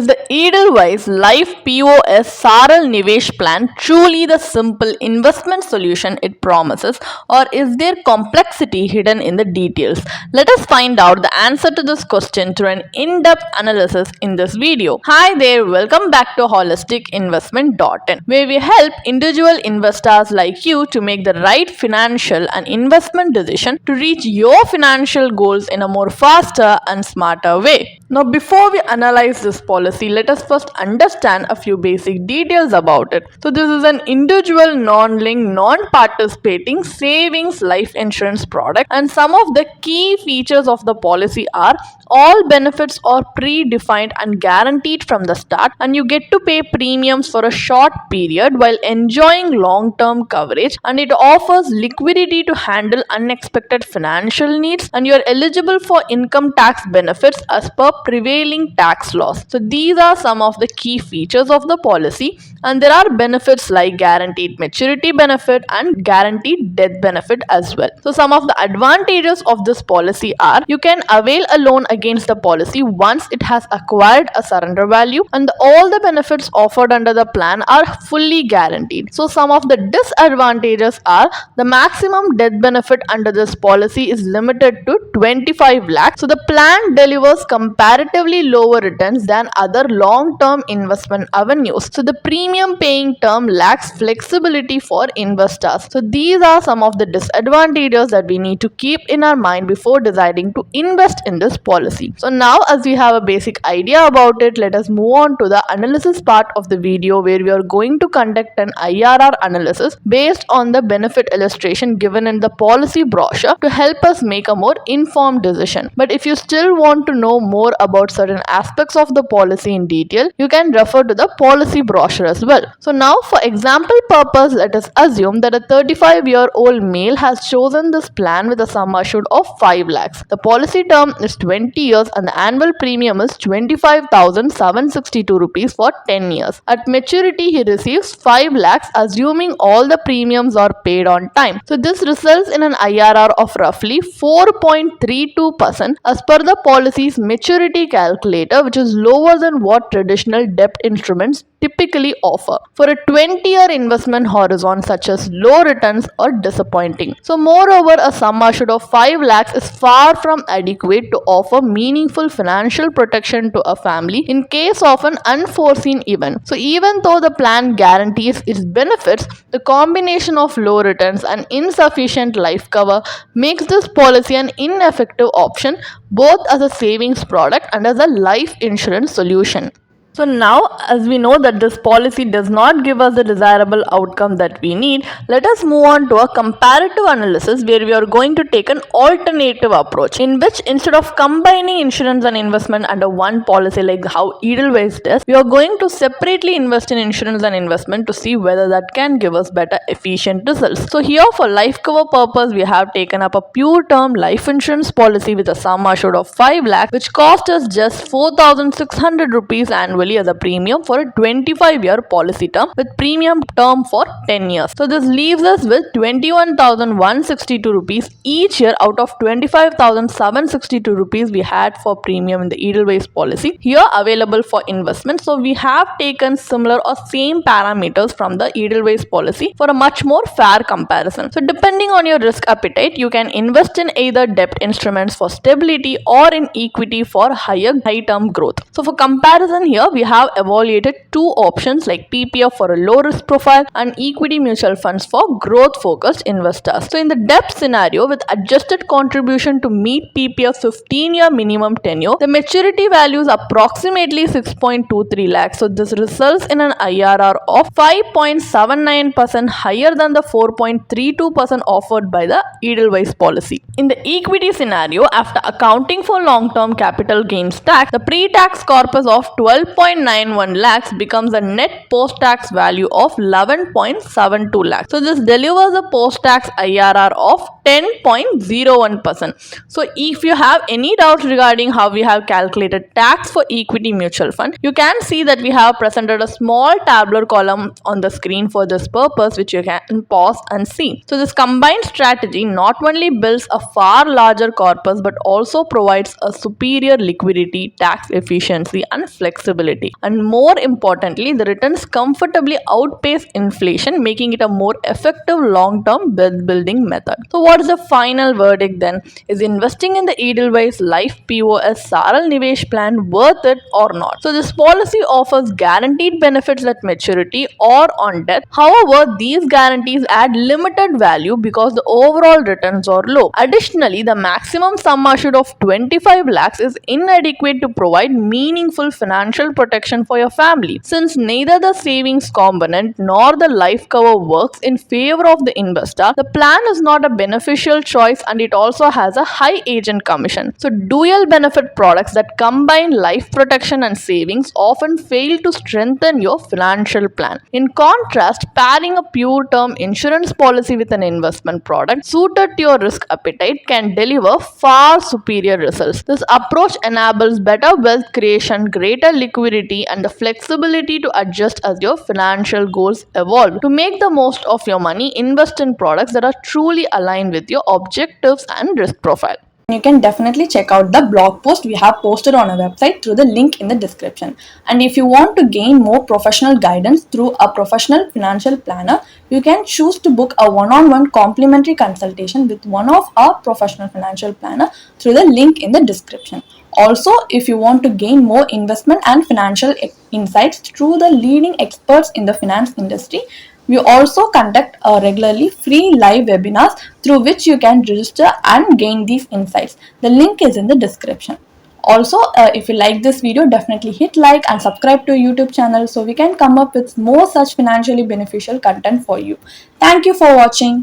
Is the Edelweiss Life POS Saral Nivesh plan truly the simple investment solution it promises, or is there complexity hidden in the details? Let us find out the answer to this question through an in-depth analysis in this video. Hi there, welcome back to holisticinvestment.in, where we help individual investors like you to make the right financial and investment decision to reach your financial goals in a more faster and smarter way. Now, before we analyze this policy, let us first understand a few basic details about it. So, this is an individual, non-linked, non-participating savings life insurance product, and some of the key features of the policy are all benefits are predefined and guaranteed from the start, and you get to pay premiums for a short period while enjoying long-term coverage, and it offers liquidity to handle unexpected financial needs, and you are eligible for income tax benefits as per prevailing tax laws. So these are some of the key features of the policy, and there are benefits like guaranteed maturity benefit and guaranteed death benefit as well. So some of the advantages of this policy are you can avail a loan against the policy once it has acquired a surrender value, and all the benefits offered under the plan are fully guaranteed. So some of the disadvantages are the maximum death benefit under this policy is limited to 25 lakhs. So the plan delivers comparatively lower returns than other long-term investment avenues. So the premium paying term lacks flexibility for investors. So these are some of the disadvantages that we need to keep in our mind before deciding to invest in this policy. So now, as we have a basic idea about it, let us move on to the analysis part of the video, where we are going to conduct an IRR analysis based on the benefit illustration given in the policy brochure to help us make a more informed decision. But if you still want to know more about certain aspects of the policy in detail, you can refer to the policy brochure as well. So now, for example purpose, let us assume that a 35-year-old male has chosen this plan with a sum assured of 5 lakhs. The policy term is 20 years and the annual premium is 25,762 rupees for 10 years. At maturity, he receives 5 lakhs assuming all the premiums are paid on time. So this results in an IRR of roughly 4.32% as per the policy's maturity calculator, which is lower than what traditional debt instruments typically offer for a 20-year investment horizon, such as low returns or disappointing. So moreover, a sum assured of 5 lakhs is far from adequate to offer meaningful financial protection to a family in case of an unforeseen event. So even though the plan guarantees its benefits, the combination of low returns and insufficient life cover makes this policy an ineffective option both as a savings product and as a life insurance solution. So now, as we know that this policy does not give us the desirable outcome that we need, let us move on to a comparative analysis where we are going to take an alternative approach, in which instead of combining insurance and investment under one policy like how Edelweiss does, we are going to separately invest in insurance and investment to see whether that can give us better efficient results. So here, for life cover purpose, we have taken up a pure term life insurance policy with a sum assured of 5 lakhs, which cost us just 4,600 rupees annually as a premium for a 25-year policy term with premium term for 10 years. So this leaves us with 21,162 rupees each year out of 25,762 rupees we had for premium in the Edelweiss policy, here available for investment. So we have taken similar or same parameters from the Edelweiss policy for a much more fair comparison. So depending on your risk appetite, you can invest in either debt instruments for stability or in equity for high-term growth. So for comparison here, we have evaluated two options like PPF for a low risk profile and equity mutual funds for growth focused investors. So in the debt scenario, with adjusted contribution to meet PPF 15-year minimum tenure, the maturity value is approximately 6.23 lakhs. So this results in an IRR of 5.79% higher than the 4.32% offered by the Edelweiss policy. In the equity scenario, after accounting for long-term capital gains tax, the pre-tax corpus of 12.91 lakhs becomes a net post-tax value of 11.72 lakhs. So this delivers a post-tax IRR of 10.01%. So if you have any doubts regarding how we have calculated tax for equity mutual fund, you can see that we have presented a small tabular column on the screen for this purpose, which you can pause and see. So this combined strategy not only builds a far larger corpus but also provides a superior liquidity, tax efficiency and flexibility. And more importantly, the returns comfortably outpace inflation, making it a more effective long-term wealth building method. So what is the final verdict then? Is investing in the Edelweiss Life POS Saral Nivesh plan worth it or not? So this policy offers guaranteed benefits at maturity or on death. However, these guarantees add limited value because the overall returns are low. Additionally, the maximum sum assured of 25 lakhs is inadequate to provide meaningful financial protection for your family, since neither the savings component nor the life cover works in favor of the investor. The plan is not a beneficial choice and it also has a high agent commission. So dual benefit products that combine life protection and savings often fail to strengthen your financial plan. In contrast, pairing a pure term insurance policy with an investment product suited to your risk appetite can deliver far superior results. This approach enables better wealth creation, greater liquidity, and the flexibility to adjust as your financial goals evolve. To make the most of your money, invest in products that are truly aligned with your objectives and risk profile. You can definitely check out the blog post we have posted on our website through the link in the description. And if you want to gain more professional guidance through a professional financial planner, you can choose to book a one-on-one complimentary consultation with one of our professional financial planner through the link in the description. Also, if you want to gain more investment and financial insights through the leading experts in the finance industry, we also conduct regularly free live webinars through which you can register and gain these insights. The link is in the description. Also, if you like this video, definitely hit like and subscribe to our YouTube channel so we can come up with more such financially beneficial content for you. Thank you for watching.